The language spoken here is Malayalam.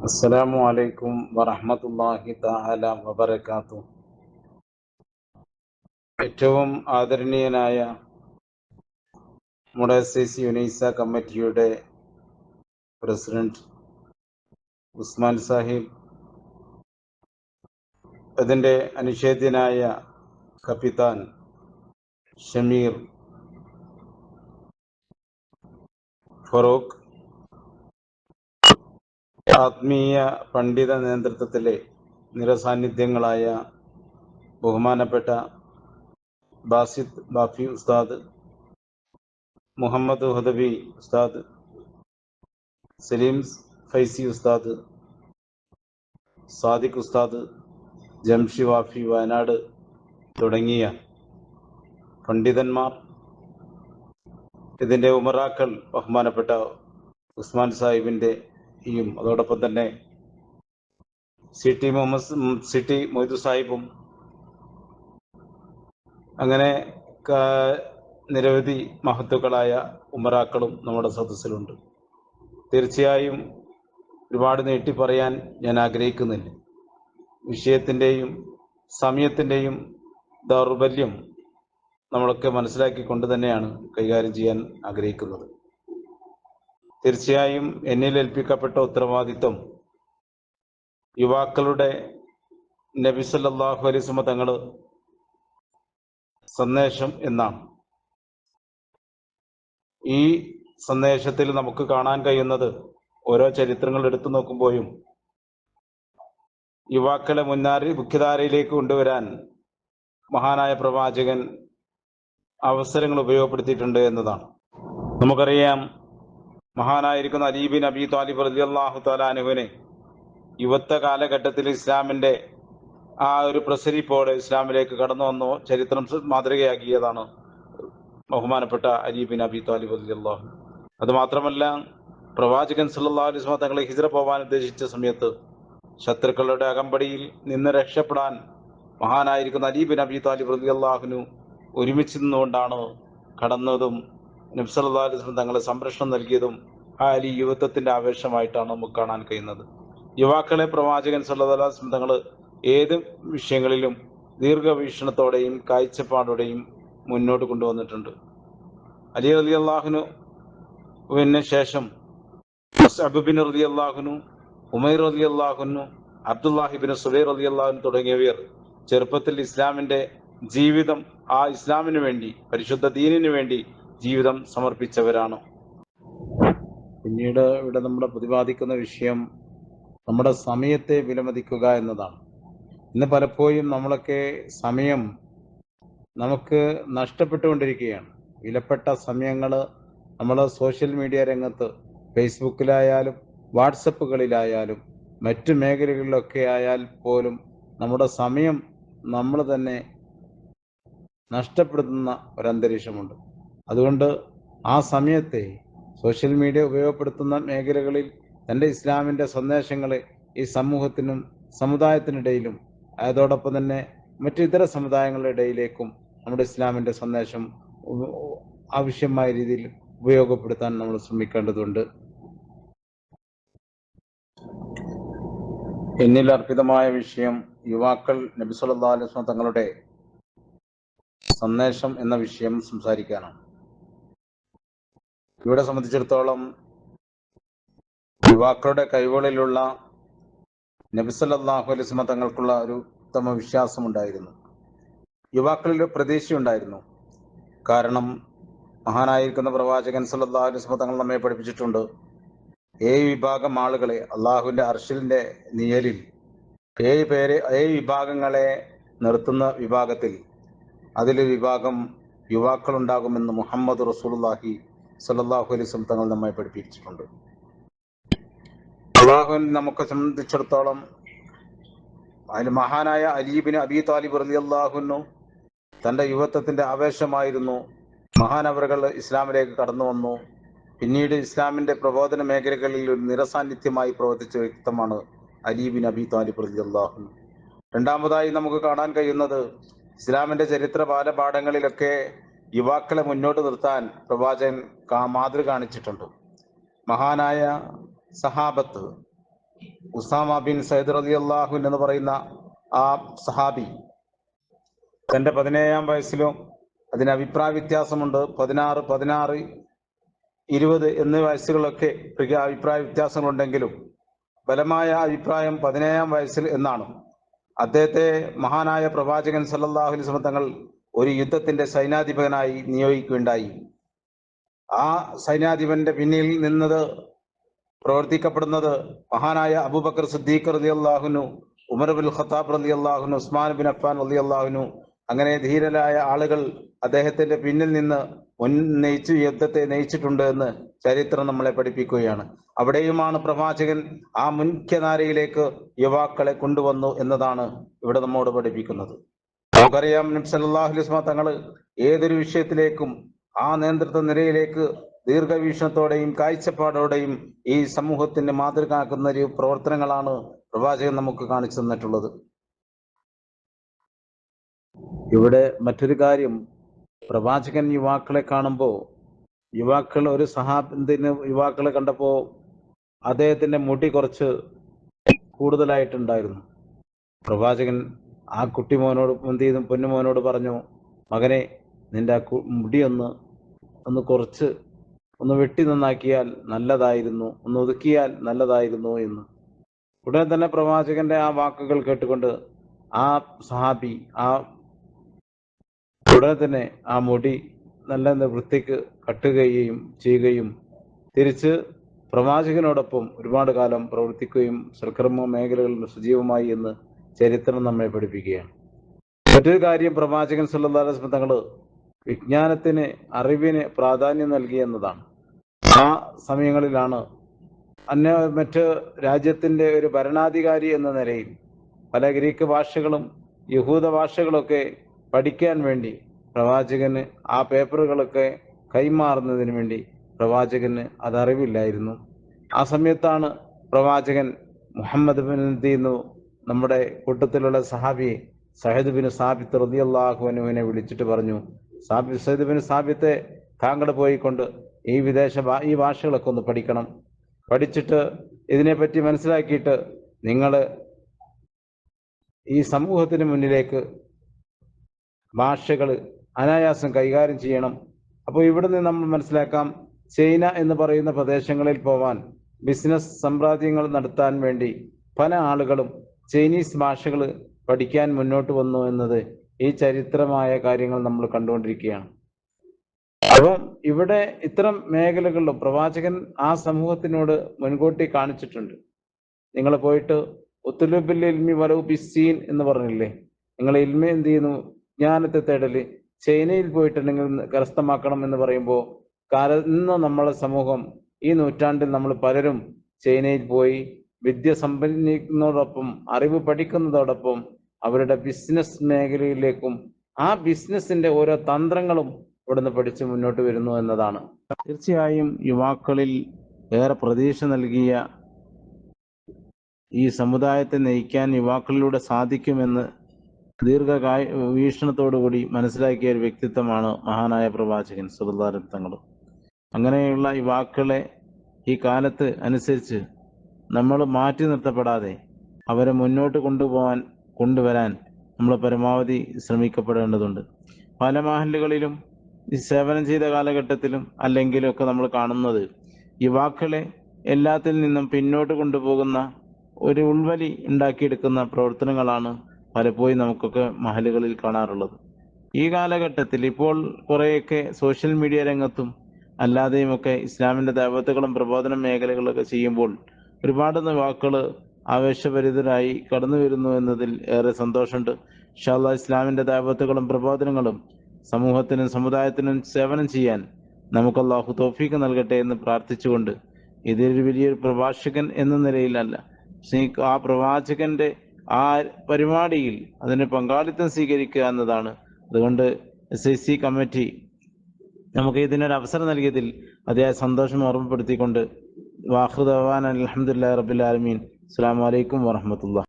അസ്സലാമു അലൈക്കും വറഹ്മത്തുള്ളാഹി തആല വബറകാതുഹു. ഏറ്റവും ആദരണീയനായ നമ്മുടെ യുനൈസ കമ്മിറ്റിയുടെ പ്രസിഡന്റ് ഉസ്മാൻ സാഹിബ്, അതിൻ്റെ അനിഷേധ്യനായ കപ്പിത്താൻ ഷമീർ ഫറൂഖ്, ആത്മീയ പണ്ഡിത നേതൃത്വത്തിലെ നിറസാന്നിധ്യങ്ങളായ ബഹുമാനപ്പെട്ട ബാസിദ് ബാഫി ഉസ്താദ്, മുഹമ്മദ് ഹുദവി ഉസ്താദ്, സലീം ഫൈസി ഉസ്താദ്, സാദിഖ് ഉസ്താദ്, ജംഷി വാഫി വയനാട് തുടങ്ങിയ പണ്ഡിതന്മാർ, ഇതിൻ്റെ ഉമറാക്കൾ ബഹുമാനപ്പെട്ട ഉസ്മാൻ സാഹിബിൻ്റെയും അതോടൊപ്പം തന്നെ സി ടി മൊയ്തു സാഹിബും, അങ്ങനെ നിരവധി മഹത്തുക്കളായ ഉമറാക്കളും നമ്മുടെ സദസ്സിലുണ്ട്. തീർച്ചയായും ഒരുപാട് നീട്ടി പറയാൻ ഞാൻ ആഗ്രഹിക്കുന്നില്ല. വിഷയത്തിൻ്റെയും സമയത്തിൻ്റെയും ദൗർബല്യം നമ്മളൊക്കെ മനസ്സിലാക്കിക്കൊണ്ട് തന്നെയാണ് കൈകാര്യം ചെയ്യാൻ ആഗ്രഹിക്കുന്നത്. തീർച്ചയായും എന്നിൽ ഏൽപ്പിക്കപ്പെട്ട ഉത്തരവാദിത്വം യുവാക്കളുടെ നബി സല്ലല്ലാഹു അലൈഹി വസല്ലം തങ്ങൾ സന്ദേശം എന്നാണ്. ഈ സന്ദേശത്തിൽ നമുക്ക് കാണാൻ കഴിയുന്നത്, ഓരോ ചരിത്രങ്ങൾ എടുത്തു നോക്കുമ്പോഴും യുവാക്കളെ മുഖ്യധാരയിലേക്ക് കൊണ്ടുവരാൻ മഹാനായ പ്രവാചകൻ അവസരങ്ങൾ ഉപയോഗപ്പെടുത്തിയിട്ടുണ്ട് എന്നതാണ്. നമുക്കറിയാം, മഹാനായിരിക്കുന്ന അലി ബിൻ അബി ത്വാലിബ് റളിയല്ലാഹു തആല അൻഹുവിനെ യുവത്വ കാലഘട്ടത്തിൽ ഇസ്ലാമിൻ്റെ ആ ഒരു പ്രസരിപ്പോടെ ഇസ്ലാമിലേക്ക് കടന്നു വന്നു ചരിത്രം മാതൃകയാക്കിയതാണ് ബഹുമാനപ്പെട്ട അലി ബിൻ അബി ത്വാലിബ് റളിയല്ലാഹു. അതുമാത്രമല്ല, പ്രവാചകൻ സല്ലല്ലാഹു അലൈഹി വസല്ലം തങ്ങളെ ഹിജ്റ പോകാൻ ഉദ്ദേശിച്ച സമയത്ത് ശത്രുക്കളുടെ അകമ്പടിയിൽ നിന്ന് രക്ഷപ്പെടാൻ മഹാനായിരിക്കുന്ന അലി ബിൻ അബി ത്വാലിബ് റളിയല്ലാഹു ഒരുമിച്ച് നിന്നുകൊണ്ടാണ് കടന്നതും നബി സല്ലല്ലാഹു അലൈഹി വസല്ലം തങ്ങളെ സംരക്ഷണം നൽകിയതും ആ അലി യുവത്വത്തിൻ്റെ ആവേശമായിട്ടാണ് നമുക്ക് കാണാൻ കഴിയുന്നത്. യുവാക്കളെ പ്രവാചകൻ സല്ലല്ലാഹു അലൈഹി വസല്ലം തങ്ങൾ ഏത് വിഷയങ്ങളിലും ദീർഘവീക്ഷണത്തോടെയും കാഴ്ചപ്പാടോടെയും മുന്നോട്ട് കൊണ്ടുവന്നിട്ടുണ്ട്. അലി റളിയല്ലാഹുവിന് ശേഷം മുസ്അബ് ബിൻ റളിയല്ലാഹു, ഉമൈർ റളിയല്ലാഹു, അബ്ദുല്ലാഹിബിൻ സുബൈർ റളിയല്ലാഹു തുടങ്ങിയവർ ചെറുപ്പത്തിൽ ഇസ്ലാമിൻ്റെ ജീവിതം, ആ ഇസ്ലാമിന് വേണ്ടി, പരിശുദ്ധ ദീനിന് വേണ്ടി ജീവിതം സമർപ്പിച്ചവരാണ്. പിന്നീട് ഇവിടെ നമ്മൾ പ്രതിപാദിക്കുന്ന വിഷയം നമ്മുടെ സമയത്തെ വിലമതിക്കുക എന്നതാണ്. ഇന്ന് പലപ്പോഴും നമ്മളൊക്കെ സമയം നമുക്ക് നഷ്ടപ്പെട്ടുകൊണ്ടിരിക്കുകയാണ്. വിലപ്പെട്ട സമയങ്ങൾ നമ്മൾ സോഷ്യൽ മീഡിയ രംഗത്ത്, ഫേസ്ബുക്കിലായാലും വാട്സപ്പുകളിലായാലും മറ്റു മേഖലകളിലൊക്കെ ആയാൽ പോലും നമ്മുടെ സമയം നമ്മൾ തന്നെ നഷ്ടപ്പെടുത്തുന്ന ഒരന്തരീക്ഷമുണ്ട്. അതുകൊണ്ട് ആ സമയത്തെ സോഷ്യൽ മീഡിയ ഉപയോഗപ്പെടുത്തുന്ന മേഖലകളിൽ തൻ്റെ ഇസ്ലാമിൻ്റെ സന്ദേശങ്ങളെ ഈ സമൂഹത്തിനും സമുദായത്തിനിടയിലും അതോടൊപ്പം തന്നെ മറ്റു ഇതര സമുദായങ്ങളുടെ ഇടയിലേക്കും നമ്മുടെ ഇസ്ലാമിൻ്റെ സന്ദേശം ആവശ്യമായ രീതിയിൽ ഉപയോഗപ്പെടുത്താൻ നമ്മൾ ശ്രമിക്കേണ്ടതുണ്ട്. എന്നിൽ അർപ്പിതമായ വിഷയം യുവാക്കൾ നബി സല്ലല്ലാഹു അലൈഹി വസല്ലം തങ്ങളുടെ സന്ദേശം എന്ന വിഷയം സംസാരിക്കാനാണ്. ഇവിടെ സംബന്ധിച്ചിടത്തോളം യുവാക്കളുടെ കൈകളിലുള്ള നബി സല്ലല്ലാഹു അലൈഹി വസല്ലം തങ്ങൾക്കുള്ള ഒരു ഉത്തമ വിശ്വാസമുണ്ടായിരുന്നു. യുവാക്കളിൽ പ്രതീക്ഷയുണ്ടായിരുന്നു. കാരണം മഹാനായിരിക്കുന്ന പ്രവാചകൻ സല്ലല്ലാഹു അലൈഹി വസല്ലം തങ്ങൾ നമ്മെ പഠിപ്പിച്ചിട്ടുണ്ട്, 7 വിഭാഗം ആളുകളെ അള്ളാഹുവിൻ്റെ അർശിലിൻ്റെ നിഴലിൽ 7 വിഭാഗങ്ങളെ നിർത്തുന്ന വിഭാഗത്തിൽ അതിലൊരു വിഭാഗം യുവാക്കളുണ്ടാകുമെന്ന് മുഹമ്മദ് റസൂലുള്ളാഹി സ്വല്ലല്ലാഹു അലൈഹി വസല്ലം തങ്ങൾ നമ്മെ പഠിപ്പിച്ചിട്ടുണ്ട്. അള്ളാഹുവിൻ നമുക്ക് സംബന്ധിച്ചിടത്തോളം അതിൽ മഹാനായ അലി ബിൻ അബി ത്വാലിബ് റളിയല്ലാഹു അൻഹു തൻ്റെ യുവത്വത്തിൻ്റെ ആവേശമായിരുന്നു. മഹാനവറുകൾ ഇസ്ലാമിലേക്ക് കടന്നു വന്നു. പിന്നീട് ഇസ്ലാമിൻ്റെ പ്രബോധന മേഖലകളിൽ ഒരു നിറസാന്നിധ്യമായി പ്രവർത്തിച്ച വ്യക്തിത്വമാണ് അലി ബിൻ അബി ത്വാലിബ് റളിയല്ലാഹു അൻഹു. രണ്ടാമതായി നമുക്ക് കാണാൻ കഴിയുന്നത്, ഇസ്ലാമിൻ്റെ ചരിത്ര ബാലപാഠങ്ങളിലൊക്കെ യുവാക്കളെ മുന്നോട്ട് നിർത്താൻ പ്രവാചകൻ മാതൃക കാണിച്ചിട്ടുണ്ട്. മഹാനായ സഹാബത്ത് ഉസാമ ബിൻ സയ്യിദ് റളിയല്ലാഹു അൻഹു എന്ന് പറയുന്ന ആ സഹാബി തന്റെ 17-ാം വയസ്സിലും, അതിന് അഭിപ്രായ വ്യത്യാസമുണ്ട്, 16, 16, 20 എന്നീ വയസ്സുകളൊക്കെ അഭിപ്രായ വ്യത്യാസങ്ങളുണ്ടെങ്കിലും ബലമായ അഭിപ്രായം 17-ാം വയസ്സിൽ എന്നാണ്. അദ്ദേഹത്തെ മഹാനായ പ്രവാചകൻ സല്ലല്ലാഹു അലൈഹി വസല്ലം തങ്ങൾ ഒരു യുദ്ധത്തിന്റെ സൈന്യാധിപനായി നിയോഗിക്കുകയുണ്ടായി. ആ സൈന്യാധിപന്റെ പിന്നിൽ നിന്നത് പ്രവർത്തിക്കപ്പെടുന്നത് മഹാനായ അബൂബക്കർ സിദ്ദീഖ് റളിയല്ലാഹു അൻഹു, ഉമർ ബിൻ ഖത്താബ് റളിയല്ലാഹു അൻഹു, ഉസ്മാൻ ബിൻ അഫ്ഫാൻ റളിയല്ലാഹു അൻഹു, അങ്ങനെ ധീരരായ ആളുകൾ അദ്ദേഹത്തിന്റെ പിന്നിൽ നിന്ന് യുദ്ധത്തെ നയിച്ചിട്ടുണ്ട് എന്ന് ചരിത്രം നമ്മളെ പഠിപ്പിക്കുകയാണ്. അവിടെയുമാണ് പ്രവാചകൻ ആ മുഖ്യധാരയിലേക്ക് യുവാക്കളെ കൊണ്ടുവന്നു എന്നതാണ് ഇവിടെ നമ്മോട് പഠിപ്പിക്കുന്നത്. നമുക്കറിയാം, നബി സല്ലല്ലാഹു അലൈഹി വസല്ലം തങ്ങൾ ഏതൊരു വിഷയത്തിലേക്കും ആ നേതൃത്വ നിരയിലേക്ക് ദീർഘവീക്ഷണത്തോടെയും കാഴ്ചപ്പാടോടെയും ഈ സമൂഹത്തിന് മാതൃകയാക്കുന്ന ഒരു പ്രവർത്തനങ്ങളാണ് പ്രവാചകൻ നമുക്ക് കാണിച്ചു തന്നിട്ടുള്ളത്. ഇവിടെ മറ്റൊരു കാര്യം, പ്രവാചകൻ യുവാക്കളെ കാണുമ്പോൾ, യുവാക്കൾ ഒരു യുവാക്കളെ കണ്ടപ്പോൾ അദ്ദേഹത്തിന്റെ മുടി കുറച്ച് കൂടുതലായിട്ടുണ്ടായിരുന്നു. പ്രവാചകൻ ആ കുട്ടിമോനോട് പൊന്നുമോനോട് പറഞ്ഞു, മകനെ, നിന്റെ ആ മുടി ഒന്ന് കുറച്ച് വെട്ടി നന്നാക്കിയാൽ നല്ലതായിരുന്നു, ഒന്ന് ഒതുക്കിയാൽ നല്ലതായിരുന്നു എന്ന്. ഉടനെ തന്നെ പ്രവാചകന്റെ ആ വാക്കുകൾ കേട്ടുകൊണ്ട് ആ സഹാബി ഉടനെ തന്നെ ആ മുടി നല്ല വൃത്തിക്ക് കട്ടുകയും ചെയ്യുകയും തിരിച്ച് പ്രവാചകനോടൊപ്പം ഒരുപാട് കാലം പ്രവർത്തിക്കുകയും സൽക്കർമ്മ മേഖലകളിൽ സജീവമായി എന്ന് ചരിത്രം നമ്മെ പഠിപ്പിക്കുകയാണ്. മറ്റൊരു കാര്യം, പ്രവാചകൻ സല്ലല്ലാഹു അലൈഹി വസല്ലം തങ്ങൾ വിജ്ഞാനത്തിന്, അറിവിന് പ്രാധാന്യം നൽകി എന്നതാണ്. ആ സമയങ്ങളിലാണ് മറ്റ് രാജ്യത്തിന്റെ ഒരു ഭരണാധികാരി എന്ന നിലയിൽ പല ഗ്രീക്ക് ഭാഷകളും യഹൂദ ഭാഷകളൊക്കെ പഠിക്കാൻ വേണ്ടി പ്രവാചകന് ആ പേപ്പറുകളൊക്കെ കൈമാറുന്നതിന് വേണ്ടി പ്രവാചകന് അതറിവില്ലായിരുന്നു. ആ സമയത്താണ് പ്രവാചകൻ മുഹമ്മദ് ബിൻ നമ്മുടെ കൂട്ടത്തിലുള്ള സഹാബി സഹദ് ബിൻ സാബിത്ത് റളിയല്ലാഹു അൻഹുവിനെ വിളിച്ചിട്ട് പറഞ്ഞു, സഹദ് ബിൻ സാബിത്തെ, താങ്കൾ പോയിക്കൊണ്ട് ഈ ഭാഷകളൊക്കെ ഒന്ന് പഠിക്കണം. പഠിച്ചിട്ട് ഇതിനെപ്പറ്റി മനസ്സിലാക്കിയിട്ട് നിങ്ങൾ ഈ സമൂഹത്തിന് മുന്നിലേക്ക് ഭാഷകൾ അനായാസം കൈകാര്യം ചെയ്യണം. അപ്പോൾ ഇവിടുന്ന് നമ്മൾ മനസ്സിലാക്കാം, ചൈന എന്ന് പറയുന്ന പ്രദേശങ്ങളിൽ പോവാൻ, ബിസിനസ് സമ്പാദ്യങ്ങൾ നടത്താൻ വേണ്ടി പല ആളുകളും ചൈനീസ് ഭാഷകൾ പഠിക്കാൻ മുന്നോട്ട് വന്നു എന്നത് ഈ ചരിത്രമായ കാര്യങ്ങൾ നമ്മൾ കണ്ടുകൊണ്ടിരിക്കുകയാണ്. അപ്പം ഇവിടെ ഇത്തരം മേഖലകളിലും പ്രവാചകൻ ആ സമൂഹത്തിനോട് മുൻകൂട്ടി കാണിച്ചിട്ടുണ്ട്. നിങ്ങൾ പോയിട്ട് ഉത്തുലുബിൽ ഇൽമി വലൗ ബിസ്സീൻ എന്ന് പറഞ്ഞില്ലേ, നിങ്ങൾ ഇൽമ എന്ത് ചെയ്യുന്നു, ജ്ഞാനത്തെ തേടല് ചൈനയിൽ പോയിട്ടുണ്ടെങ്കിൽ കരസ്ഥമാക്കണം എന്ന് പറയുമ്പോൾ, ഇന്ന് നമ്മളെ സമൂഹം ഈ നൂറ്റാണ്ടിൽ നമ്മൾ പലരും ചൈനയിൽ പോയി വിദ്യ സമ്പന്നിക്കുന്നതോടൊപ്പം അറിവ് പഠിക്കുന്നതോടൊപ്പം അവരുടെ ബിസിനസ് മേഖലയിലേക്കും ആ ബിസിനസിന്റെ ഓരോ തന്ത്രങ്ങളും ഇവിടുന്ന് പഠിച്ച് മുന്നോട്ട് വരുന്നു എന്നതാണ്. തീർച്ചയായും യുവാക്കളിൽ ഏറെ പ്രതീക്ഷ നൽകിയ ഈ സമുദായത്തെ നയിക്കാൻ യുവാക്കളിലൂടെ സാധിക്കുമെന്ന് വീക്ഷണത്തോടുകൂടി മനസ്സിലാക്കിയ ഒരു വ്യക്തിത്വമാണ് മഹാനായ പ്രവാചകൻ സല്ലല്ലാഹു അലൈഹി വസല്ലം തങ്ങൾ. അങ്ങനെയുള്ള യുവാക്കളെ ഈ കാലത്ത് അനുസരിച്ച് നമ്മൾ മാറ്റി നിർത്തപ്പെടാതെ അവരെ മുന്നോട്ട് കൊണ്ടുവരാൻ നമ്മൾ പരമാവധി ശ്രമിക്കപ്പെടേണ്ടതുണ്ട്. പല മഹല്ലുകളിലും ഈ സേവനം ചെയ്ത കാലഘട്ടത്തിലും അല്ലെങ്കിലൊക്കെ നമ്മൾ കാണുന്നത് യുവാക്കളെ എല്ലാത്തിൽ നിന്നും പിന്നോട്ട് കൊണ്ടുപോകുന്ന ഒരു ഉൾവലി ഉണ്ടാക്കിയെടുക്കുന്ന പ്രവർത്തനങ്ങളാണ് പലപ്പോഴും നമുക്കൊക്കെ മഹലുകളിൽ കാണാറുള്ളത്. ഈ കാലഘട്ടത്തിൽ ഇപ്പോൾ കുറേയൊക്കെ സോഷ്യൽ മീഡിയ രംഗത്തും അല്ലാതെയുമൊക്കെ ഇസ്ലാമിന്റെ ദഅവത്തുകളും പ്രബോധന മേഖലകളൊക്കെ ചെയ്യുമ്പോൾ ഒരുപാട് യുവാക്കൾ ആവേശഭരിതരായി കടന്നു വരുന്നു എന്നതിൽ ഏറെ സന്തോഷമുണ്ട്. ഇൻഷാ അല്ലാഹ് ഇസ്ലാമിന്റെ ദഅവത്തുകളും പ്രബോധനങ്ങളും സമൂഹത്തിനും സമുദായത്തിനും സേവനം ചെയ്യാൻ നമുക്ക് അല്ലാഹു തൗഫീഖ് നൽകട്ടെ എന്ന് പ്രാർത്ഥിച്ചുകൊണ്ട്, ഇതൊരു വലിയൊരു പ്രഭാഷകൻ എന്ന നിലയിലല്ല, ആ പ്രവാചകന്റെ ആ പരിപാടിയിൽ അതിന് പങ്കാളിത്തം സ്വീകരിക്കുക എന്നതാണ്. അതുകൊണ്ട് SIC കമ്മിറ്റി നമുക്ക് ഇതിനൊരു അവസരം നൽകിയതിൽ അതിയായ സന്തോഷം ഓർമ്മപ്പെടുത്തിക്കൊണ്ട് വാഖിറു ദഅവാന അൽഹംദുലില്ലാഹി റബ്ബിൽ ആലമീൻ. അസ്സലാമു അലൈക്കും വറഹ്മത്തുള്ളാഹി.